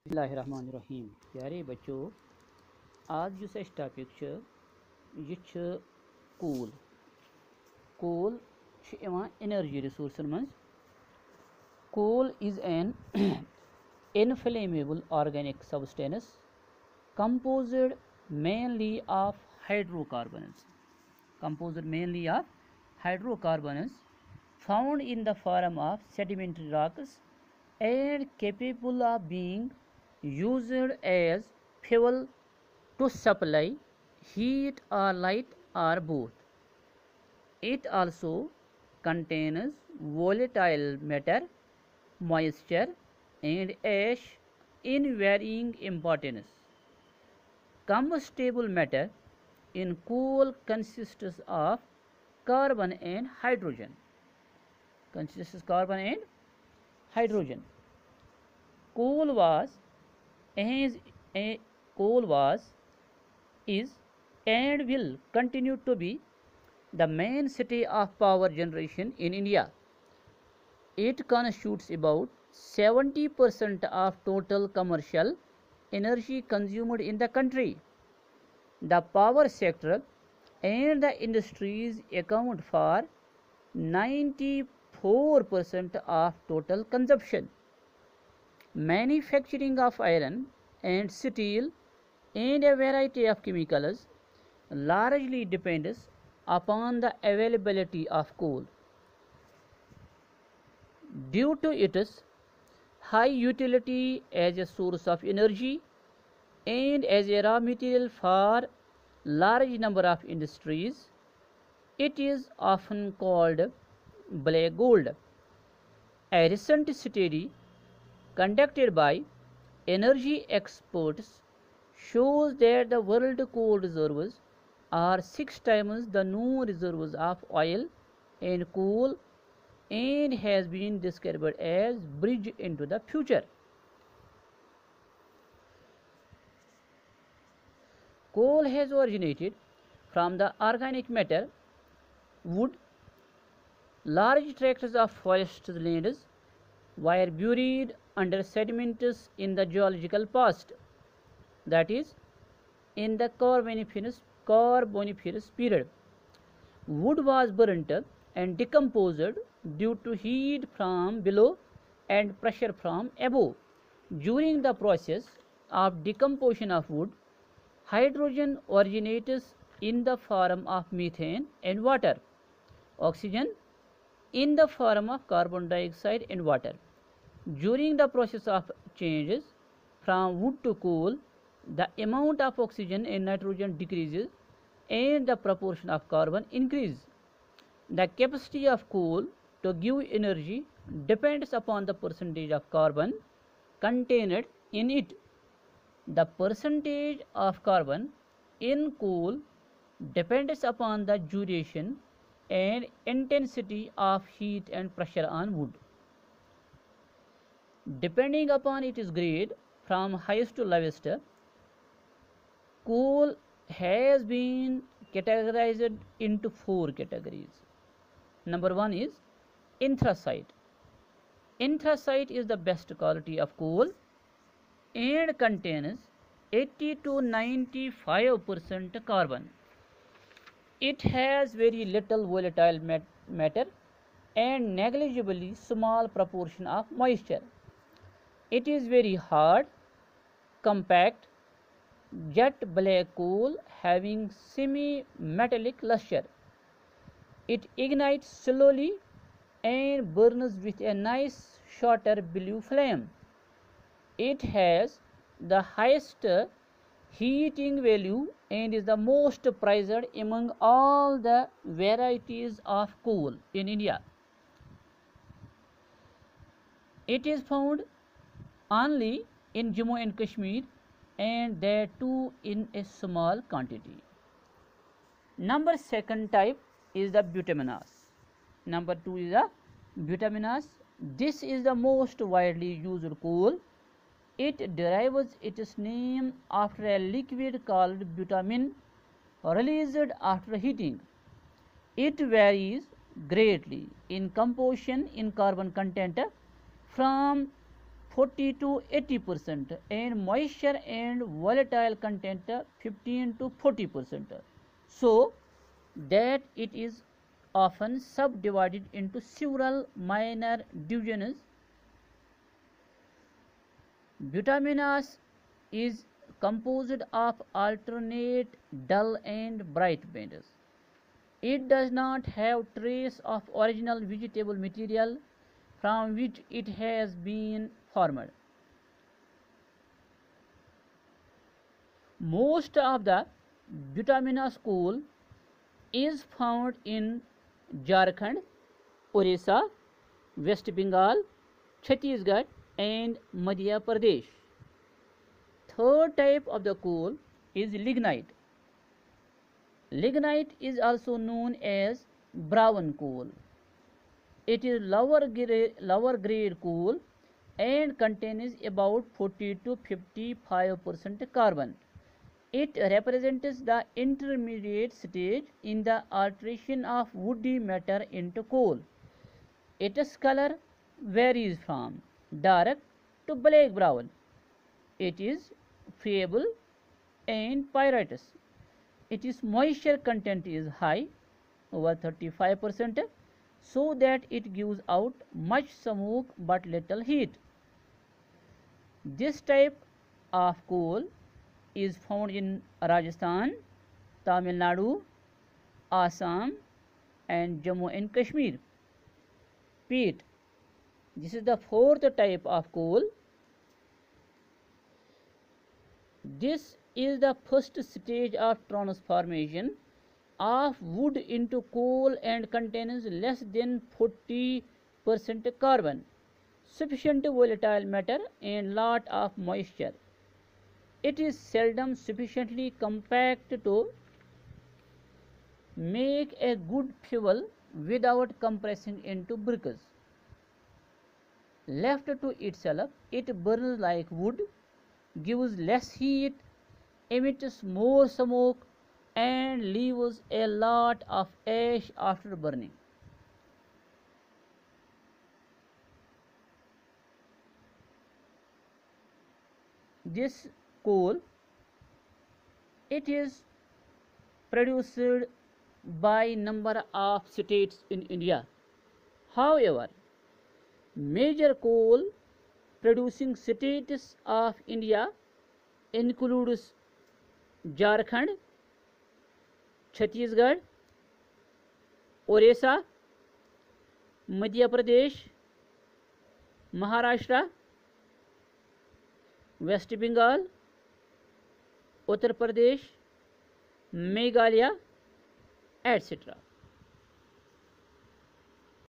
बिस्मिल्लाहिर्रहमानिर्रहीम। प्यारे बच्चों, आज यह टॉपिक यह कूल कूल एनर्जी रिसोर्सन मज। Cool is an inflammable organic substance composed mainly of hydrocarbons composed mainly of hydrocarbons found in the form of sedimentary rocks and capable of being used as fuel to supply heat or light or both. It also contains volatile matter, moisture, and ash in varying importance. Combustible matter in coal consists of carbon and hydrogen. Coal was is coal was is and will continue to be the mainstay of power generation in India. It constitutes about 70% of total commercial energy consumed in the country. The power sector and the industries account for 94% of total consumption. Manufacturing of iron and steel and a variety of chemicals largely depends upon the availability of coal. Due to its high utility as a source of energy and as a raw material for large number of industries, it is often called black gold. A recent study conducted by energy experts shows that the world coal reserves are 6 times the known reserves of oil and coal and has been described as bridge into the future. Coal has originated from the organic matter wood. Large tracts of forest lands were buried under sediments in the geological past, that is, in the Carboniferous period. Wood was burnt and decomposed due to heat from below and pressure from above. During the process of decomposition of wood, hydrogen originates in the form of methane and water, oxygen in the form of carbon dioxide and water. During the process of changes from wood to coal, the amount of oxygen and nitrogen decreases and the proportion of carbon increases. The capacity of coal to give energy depends upon the percentage of carbon contained in it. The percentage of carbon in coal depends upon the duration and intensity of heat and pressure on wood. Depending upon its grade from highest to lowest, coal has been categorized into 4 categories. Number 1 is anthracite. Anthracite is the best quality of coal and contains 80 to 95% carbon. It has very little volatile matter and negligibly small proportion of moisture. It is very hard, compact, jet black coal having semi-metallic luster. It ignites slowly and burns with a nice shorter blue flame. It has the highest heating value and is the most prized among all the varieties of coal in India. It is found only in Jammu and Kashmir, and that too in a small quantity. Number 2 type is the bituminous. Number 2 is the bituminous. This is the most widely used coal. It derives its name after a liquid called bitumen released after heating. It varies greatly in composition in carbon content from 40 to 80% and moisture and volatile content 15 to 40%, so that it is often subdivided into several minor divisions. Bituminous is composed of alternate dull and bright bands. It does not have trace of original vegetable material from which it has been formed. Most of the bituminous coal is found in Jharkhand, Orissa, West Bengal, Chhattisgarh and Madhya Pradesh. Third type of the coal is lignite. Lignite is also known as brown coal. It is lower grade coal and contains about 40 to 55% carbon. It represents the intermediate stage in the alteration of woody matter into coal. Its color varies from dark to black brown. It is friable and pyritous. Its moisture content is high, over 35%, so that it gives out much smoke but little heat. This type of coal is found in Rajasthan, Tamil Nadu, Assam and Jammu and Kashmir. Peat. This is the fourth type of coal. This is the first stage of transformation of wood into coal and contains less than 40% carbon, sufficient volatile matter and lot of moisture. It is seldom sufficiently compact to make a good fuel without compressing into bricks. Left to itself, it burns like wood, gives less heat, emits more smoke and leaves a lot of ash after burning. This coal, it is produced by number of states in India. However, major coal producing states of India includes Jharkhand, Chhattisgarh, Orissa, Madhya Pradesh, Maharashtra, West Bengal, Uttar Pradesh, Meghalaya, etc.